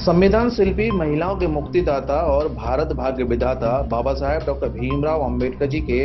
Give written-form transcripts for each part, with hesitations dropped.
संविधान शिल्पी, महिलाओं के मुक्तिदाता और भारत भाग्य विधाता बाबा साहेब डॉक्टर भीमराव अंबेडकर जी के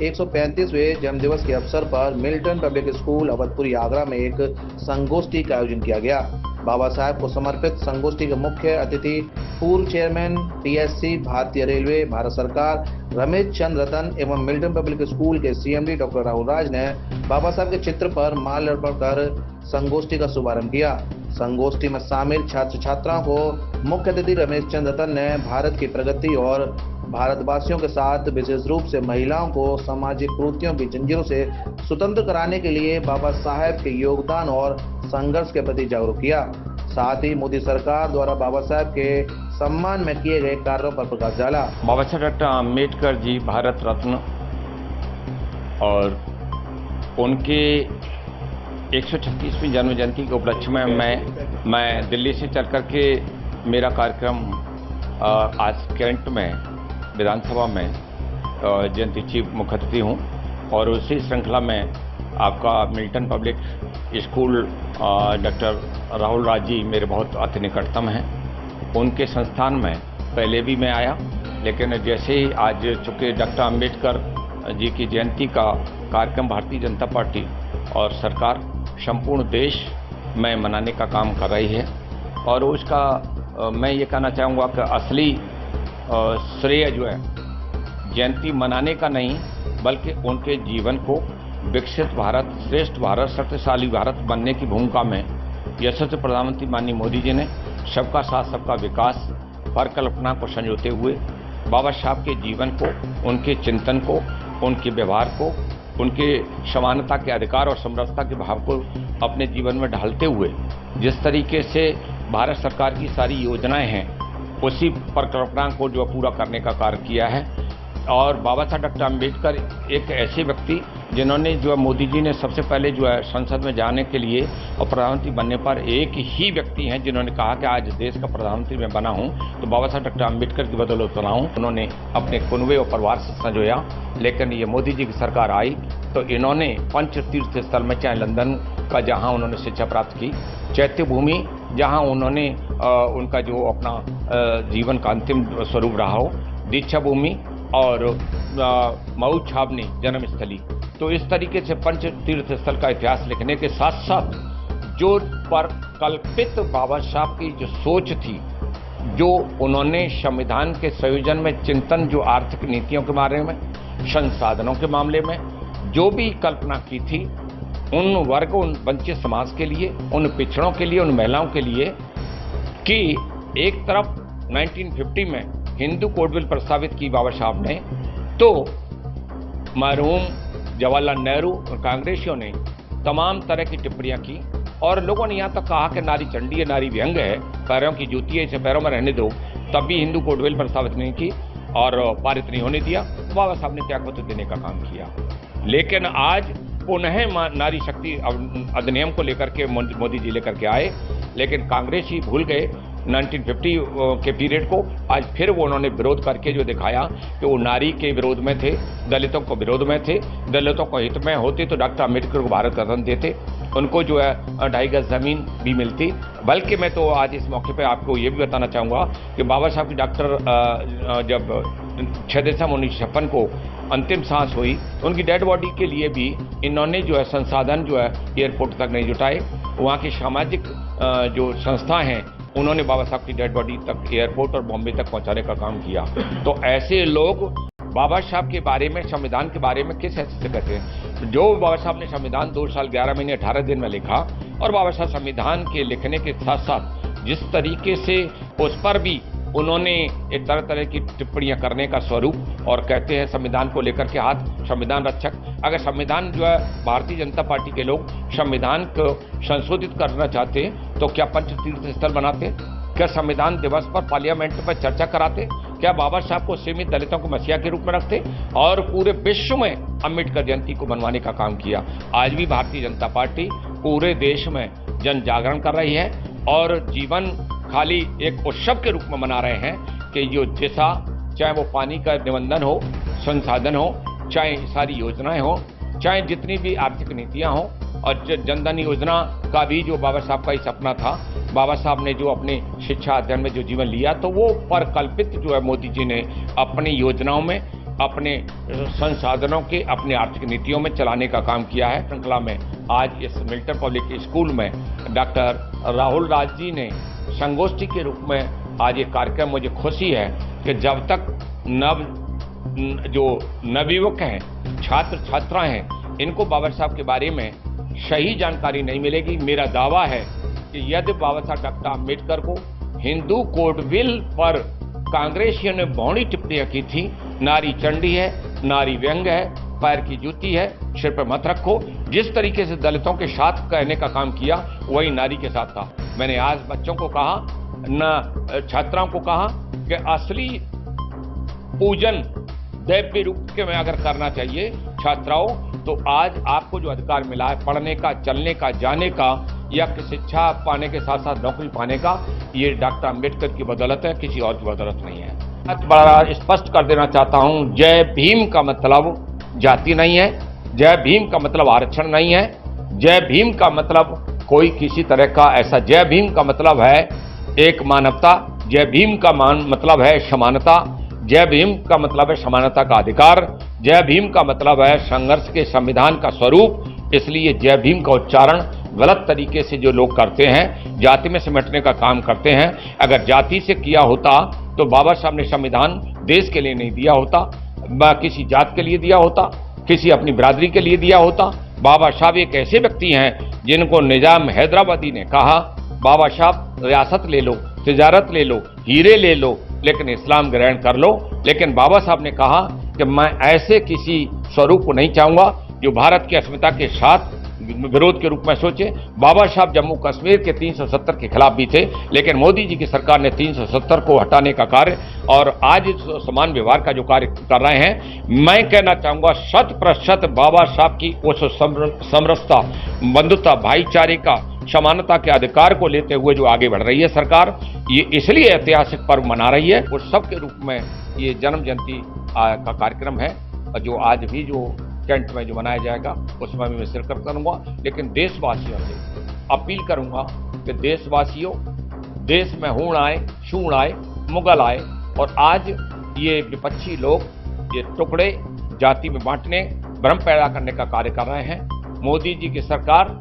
135वें जन्मदिवस के अवसर पर Milton public school Awadhpuri Agra में एक संगोष्ठी का आयोजन किया गया। बाबा साहेब को समर्पित संगोष्ठी के मुख्य अतिथि पूर्व चेयरमैन टीएससी, भारतीय रेलवे, भारत सरकार रमेश चंद्र रतन एवं मिल्टन पब्लिक स्कूल के सीएमडी डॉक्टर राहुल राज ने बाबा साहब के चित्र पर माल्यार्पण कर संगोष्ठी का शुभारंभ किया। संगोष्ठी में शामिल छात्र छात्राओं को मुख्य अतिथि रमेश चंद्र रतन ने भारत की प्रगति और भारतवासियों के साथ विशेष रूप से महिलाओं को सामाजिक कुरीतियों की जंजीरों से स्वतंत्र कराने के लिए बाबा साहेब के योगदान और संघर्ष के प्रति जागरूक किया। साथ ही मोदी सरकार द्वारा बाबा साहेब के सम्मान में किए गए कार्यों पर प्रकाश डाला। बाबा साहेब डॉक्टर अम्बेडकर जी भारत रत्न और उनके 136वीं जन्म जयंती के उपलक्ष्य में मैं दिल्ली से चल कर के मेरा कार्यक्रम आज कैंट में विधानसभा में जयंती चीफ मुख्य अतिथि हूँ और उसी श्रृंखला में आपका Milton public school doctor Rahul Raj ji मेरे बहुत अति निकटतम हैं। उनके संस्थान में पहले भी मैं आया, लेकिन जैसे ही आज चूँकि डॉक्टर अम्बेडकर जी की जयंती का कार्यक्रम भारतीय जनता पार्टी और सरकार संपूर्ण देश में मनाने का काम कर रही है और उसका मैं ये कहना चाहूँगा कि असली श्रेय जो है जयंती मनाने का नहीं, बल्कि उनके जीवन को विकसित भारत, श्रेष्ठ भारत, शक्तिशाली भारत बनने की भूमिका में यशस्वी प्रधानमंत्री माननीय मोदी जी ने सबका साथ सबका विकास परिकल्पना को संजोते हुए बाबा साहब के जीवन को, उनके चिंतन को, उनके व्यवहार को, उनके समानता के अधिकार और समरसता के भाव को अपने जीवन में ढालते हुए जिस तरीके से भारत सरकार की सारी योजनाएं हैं उसी परिकल्पना को जो पूरा करने का कार्य किया है। और बाबा साहब डॉक्टर अम्बेडकर एक ऐसे व्यक्ति जिन्होंने जो है मोदी जी ने सबसे पहले जो है संसद में जाने के लिए और प्रधानमंत्री बनने पर एक ही व्यक्ति हैं जिन्होंने कहा कि आज देश का प्रधानमंत्री मैं बना हूं तो बाबा साहब डॉक्टर अम्बेडकर की बदौलत बना हूं। उन्होंने अपने कुनबे और परिवार से संजोया, लेकिन ये मोदी जी की सरकार आई तो इन्होंने पंच तीर्थ स्थल में, चाहे लंदन का जहाँ उन्होंने शिक्षा प्राप्त की, चैत्य भूमि जहाँ उन्होंने उनका जो अपना जीवन का अंतिम स्वरूप रहा हो, दीक्षा भूमि और मऊ छावनी जन्मस्थली, तो इस तरीके से पंच तीर्थ स्थल का इतिहास लिखने के साथ साथ जो परिकल्पित बाबा साहब की जो सोच थी, जो उन्होंने संविधान के संयोजन में चिंतन, जो आर्थिक नीतियों के बारे में, संसाधनों के मामले में जो भी कल्पना की थी, उन वर्ग, उन वंचित समाज के लिए, उन पिछड़ों के लिए, उन महिलाओं के लिए कि एक तरफ 1950 में हिंदू कोड बिल प्रस्तावित की बाबा साहब ने, तो मरहूम जवाहरलाल नेहरू और कांग्रेसियों ने तमाम तरह की टिप्पणियां की और लोगों ने यहाँ तक कहा कि नारी चंडी है, नारी व्यंग है, पैरों की जूती है, इसे पैरों में रहने दो, तब भी हिंदू कोड बिल प्रस्तावित नहीं की और पारित नहीं होने दिया। बाबा साहब ने त्यागपत्र देने का काम किया। लेकिन आज पुनः नारी शक्ति अधिनियम को लेकर के मोदी जी लेकर के आए, लेकिन कांग्रेस ही भूल गए 1950 के पीरियड को। आज फिर वो उन्होंने विरोध करके जो दिखाया कि वो नारी के विरोध में थे, दलितों को विरोध में थे, दलितों को हित में होते तो डॉक्टर अम्बेडकर को भारत रत्न देते, उनको जो है 2.5 गज जमीन भी मिलती। बल्कि मैं तो आज इस मौके पे आपको ये भी बताना चाहूँगा कि बाबा साहब की डॉक्टर जब 6 दिसंबर 1956 को अंतिम सांस हुई तो उनकी डेड बॉडी के लिए भी इन्होंने जो है संसाधन जो है एयरपोर्ट तक नहीं जुटाए। वहाँ की सामाजिक जो संस्था हैं उन्होंने बाबा साहब की डेड बॉडी तक एयरपोर्ट और बॉम्बे तक पहुँचाने का काम किया। तो ऐसे लोग बाबा साहब के बारे में, संविधान के बारे में किस हैसियत से कहते हैं? जो बाबा साहब ने संविधान 2 साल 11 महीने 18 दिन में लिखा और बाबा साहब संविधान के लिखने के साथ साथ जिस तरीके से उस पर भी उन्होंने एक तरह तरह की टिप्पणियां करने का स्वरूप, और कहते हैं संविधान को लेकर के हाथ संविधान रक्षक। अगर संविधान जो है भारतीय जनता पार्टी के लोग संविधान को संशोधित करना चाहते तो क्या पंच तीर्थ स्थल बनाते? क्या संविधान दिवस पर पार्लियामेंट पर चर्चा कराते? क्या बाबा साहब को सीमित दलितों को मसीहा के रूप में रखते? और पूरे विश्व में अम्बेडकर जयंती को मनवाने का काम किया। आज भी भारतीय जनता पार्टी पूरे देश में जन जागरण कर रही है और जीवन खाली एक उत्सव के रूप में मना रहे हैं कि जो दिशा, चाहे वो पानी का निबंधन हो, संसाधन हो, चाहे सारी योजनाएं हो, चाहे जितनी भी आर्थिक नीतियां हों, और जनधन योजना का भी जो बाबा साहब का ही सपना था, बाबा साहब ने जो अपने शिक्षा अध्ययन में जो जीवन लिया, तो वो परिकल्पित जो है मोदी जी ने अपनी योजनाओं में, अपने संसाधनों के, अपने आर्थिक नीतियों में चलाने का काम किया है। श्रृंखला में आज इस मिल्टन पब्लिक स्कूल में डॉक्टर राहुल राज जी ने संगोष्ठी के रूप में आज ये कार्यक्रम, मुझे खुशी है कि जब तक नवयुवक हैं, छात्र छात्राएं हैं, इनको बाबा साहब के बारे में सही जानकारी नहीं मिलेगी। मेरा दावा है कि यदि बाबा साहब डॉक्टर अम्बेडकर को हिंदू कोड बिल पर कांग्रेसियों ने बौनी टिप्पणियां की थी, नारी चंडी है, नारी व्यंग है, पैर की जूती है, सिर पर मत रखो, जिस तरीके से दलितों के साथ कहने का काम किया, वही नारी के साथ था। मैंने आज बच्चों को कहा, न छात्राओं को कहा कि असली पूजन दैव्य रूप के में अगर करना चाहिए छात्राओं, तो आज आपको जो अधिकार मिला है पढ़ने का, चलने का, जाने का, या शिक्षा पाने के साथ साथ नौकरी पाने का, ये डॉक्टर अम्बेडकर की बदौलत है, किसी और की बदौलत नहीं है। बड़ा स्पष्ट कर देना चाहता हूं, जय भीम का मतलब जाति नहीं है, जय भीम का मतलब आरक्षण नहीं है, जय भीम का मतलब कोई किसी तरह का ऐसा, जय भीम का मतलब है एक मानवता, जय भीम का मतलब है समानता, जय भीम का मतलब है समानता का अधिकार, जय भीम का मतलब है संघर्ष के संविधान का स्वरूप। इसलिए जय भीम का उच्चारण गलत तरीके से जो लोग करते हैं, जाति में सिमटने का काम करते हैं। अगर जाति से किया होता तो बाबा साहब ने संविधान देश के लिए नहीं दिया होता, किसी जात के लिए दिया होता, किसी अपनी बिरादरी के लिए दिया होता। बाबा साहब एक ऐसे व्यक्ति हैं जिनको निजाम हैदराबादी ने कहा, बाबा साहब रियासत ले लो, तिजारत ले लो, हीरे ले लो, लेकिन इस्लाम ग्रहण कर लो। लेकिन बाबा साहब ने कहा कि मैं ऐसे किसी स्वरूप को नहीं चाहूंगा जो भारत की अस्मिता के साथ विरोध के रूप में सोचे। बाबा साहब जम्मू कश्मीर के 370 के खिलाफ भी थे, लेकिन मोदी जी की सरकार ने 370 को हटाने का कार्य और आज इस समान व्यवहार का जो कार्य कर रहे हैं, मैं कहना चाहूंगा 100% बाबा साहब की उस समरसता, बंधुता, भाईचारे का, समानता के अधिकार को लेते हुए जो आगे बढ़ रही है सरकार, ये इसलिए ऐतिहासिक पर्व मना रही है। उस सब के रूप में ये जन्म जयंती का कार्यक्रम है, जो आज भी जो कैंट में जो मनाया जाएगा उसमें भी मैं शिरकत करूंगा। लेकिन देशवासियों से अपील करूंगा कि देशवासियों, देश में हूण आए, शूण आए, मुगल आए, और आज ये विपक्षी लोग ये टुकड़े जाति में बांटने, भ्रम पैदा करने का कार्य कर रहे हैं। मोदी जी की सरकार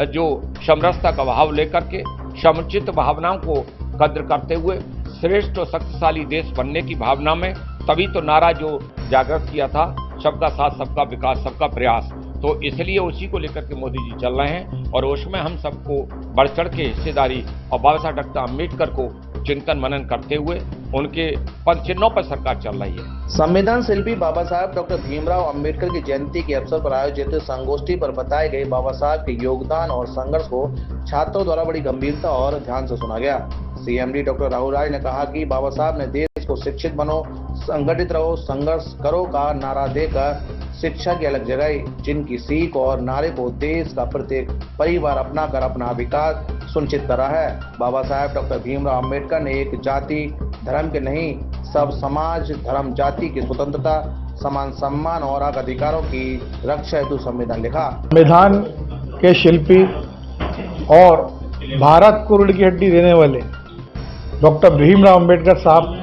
जो समरसता का भाव लेकर के समुचित भावनाओं को कद्र करते हुए श्रेष्ठ और शक्तिशाली देश बनने की भावना में, तभी तो नारा जो जागृत किया था, सबका साथ, सबका विकास, सबका प्रयास, तो इसलिए उसी को लेकर के मोदी जी चल रहे हैं और उसमें हम सबको बढ़ चढ़ के हिस्सेदारी और बाबा साहब डॉक्टर अम्बेडकर को चिंतन मनन करते हुए उनके पद चिन्हों पर सरकार चल रही है। संविधान शिल्पी बाबा साहब डॉक्टर भीमराव अंबेडकर की जयंती के अवसर पर आयोजित संगोष्ठी पर बताए गए बाबा साहब के योगदान और संघर्ष को छात्रों द्वारा बड़ी गंभीरता और ध्यान से सुना गया। सीएमडी डॉक्टर राहुल राज ने कहा कि बाबा साहब ने देश को शिक्षित बनो, संगठित रहो, संघर्ष करो का नारा देकर शिक्षा की अलग जगाई, जिनकी सीख और नारे को देश का प्रत्येक परिवार अपना कर अपना विकास सुनिश्चित करा है। बाबा साहब डॉक्टर भीमराव अंबेडकर ने एक जाति धर्म के नहीं, सब समाज, धर्म, जाति की स्वतंत्रता, समान सम्मान और हक अधिकारों की रक्षा हेतु संविधान लिखा। संविधान के शिल्पी और भारत को रीढ़ की हड्डी देने वाले डॉक्टर भीमराव अंबेडकर साहब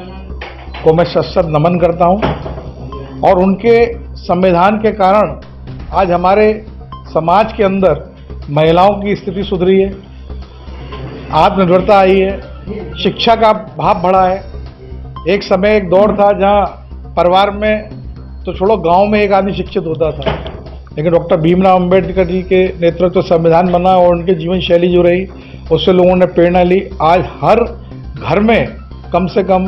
को मैं सशक्त नमन करता हूं और उनके संविधान के कारण आज हमारे समाज के अंदर महिलाओं की स्थिति सुधरी है, आत्मनिर्भरता आई है, शिक्षा का भाव बढ़ा है। एक समय एक दौर था जहां परिवार में तो छोड़ो गांव में एक आदमी शिक्षित होता था, लेकिन डॉक्टर भीमराव अंबेडकर जी के नेतृत्व संविधान बना और उनकी जीवन शैली जो रही उससे लोगों ने प्रेरणा ली। आज हर घर में कम से कम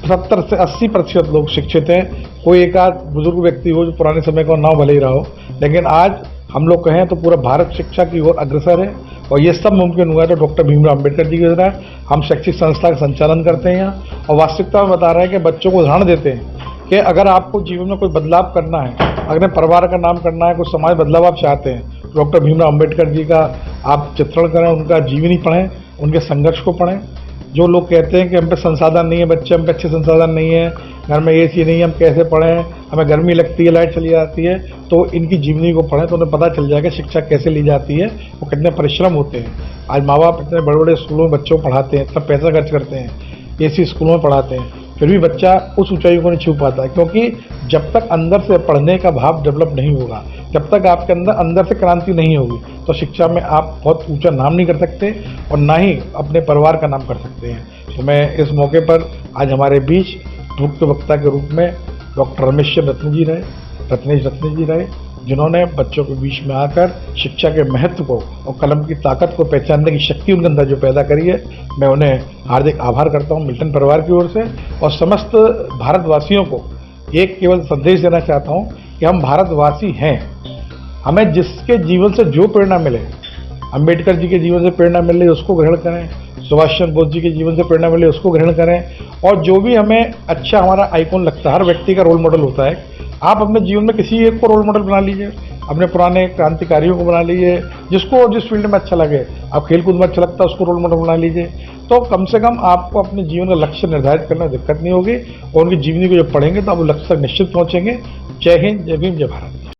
70 से 80% लोग शिक्षित हैं। कोई एक आध बुजुर्ग व्यक्ति हो जो पुराने समय का नाम भले ही रहा हो, लेकिन आज हम लोग कहें तो पूरा भारत शिक्षा की ओर अग्रसर है और ये सब मुमकिन हुआ है तो डॉक्टर भीमराव अंबेडकर जी की वजह है। हम शैक्षिक संस्था का संचालन करते हैं यहाँ और वास्तविकता में बता रहे हैं कि बच्चों को उदाहरण देते हैं कि अगर आपको जीवन में कोई बदलाव करना है, अगर परिवार का नाम करना है, कोई समाज बदलाव आप चाहते हैं, डॉक्टर भीमराव अंबेडकर जी का आप चित्रण करें, उनका जीवनी पढ़ें, उनके संघर्ष को पढ़ें। जो लोग कहते हैं कि हम पे संसाधन नहीं है, बच्चे हम पे अच्छे संसाधन नहीं है, घर में एसी नहीं है, हम कैसे पढ़ें, हमें गर्मी लगती है, लाइट चली जाती है, तो इनकी जीवनी को पढ़ें तो उन्हें पता चल जाएगा शिक्षा कैसे ली जाती है, वो कितने परिश्रम होते हैं। आज माँ बाप इतने बड़े बड़े स्कूलों में बच्चों को पढ़ाते हैं, इतना पैसा खर्च करते हैं, एसी स्कूलों में पढ़ाते हैं, फिर भी बच्चा उस ऊंचाई को नहीं छू पाता है, क्योंकि जब तक अंदर से पढ़ने का भाव डेवलप नहीं होगा, जब तक आपके अंदर से क्रांति नहीं होगी, तो शिक्षा में आप बहुत ऊंचा नाम नहीं कर सकते और ना ही अपने परिवार का नाम कर सकते हैं। तो मैं इस मौके पर आज हमारे बीच मुख्य वक्ता के रूप में डॉक्टर रमेश रत्नेश रत्न जी रहे, जिन्होंने बच्चों के बीच में आकर शिक्षा के महत्व को और कलम की ताकत को पहचानने की शक्ति उनके अंदर जो पैदा करी है, मैं उन्हें हार्दिक आभार करता हूं मिल्टन परिवार की ओर से, और समस्त भारतवासियों को एक केवल संदेश देना चाहता हूं कि हम भारतवासी हैं। हमें जिसके जीवन से जो प्रेरणा मिले, अंबेडकर जी के जीवन से प्रेरणा मिले उसको ग्रहण करें, सुभाष चंद्र बोस जी के जीवन से प्रेरणा मिले उसको ग्रहण करें, और जो भी हमें अच्छा हमारा आइकॉन लगता है, हर व्यक्ति का रोल मॉडल होता है, आप अपने जीवन में किसी एक को रोल मॉडल बना लीजिए, अपने पुराने क्रांतिकारियों को बना लीजिए, जिसको जिस फील्ड में अच्छा लगे, आप खेलकूद में अच्छा लगता है उसको रोल मॉडल बना लीजिए, तो कम से कम आपको अपने जीवन का लक्ष्य निर्धारित करने में दिक्कत नहीं होगी, और उनकी जीवनी को जब पढ़ेंगे तो आप लक्ष्य तक निश्चित पहुंचेंगे। जय हिंद, जय भीम, जय भारत।